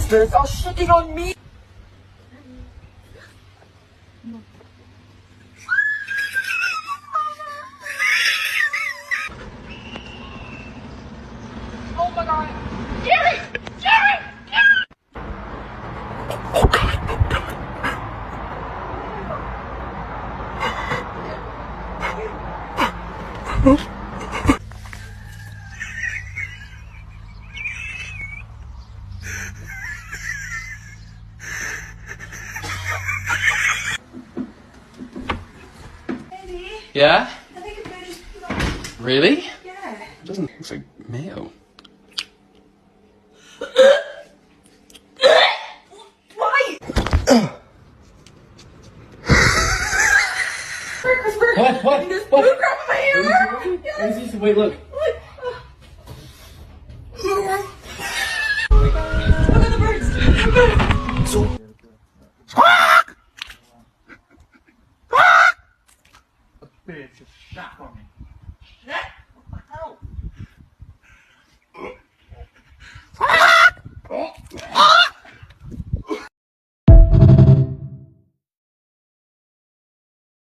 monsters are shitting on me. Oh my god. Jerry! Jerry! Jerry! Oh god, oh god. Yeah? I think it may just be like, Really? yeah. It doesn't look like mayo. Why? Christopher! What? There's What? food crap in my hair! Yes. Wait, look. Look at the birds! So Bitch, just shot on me. Shit! What the hell?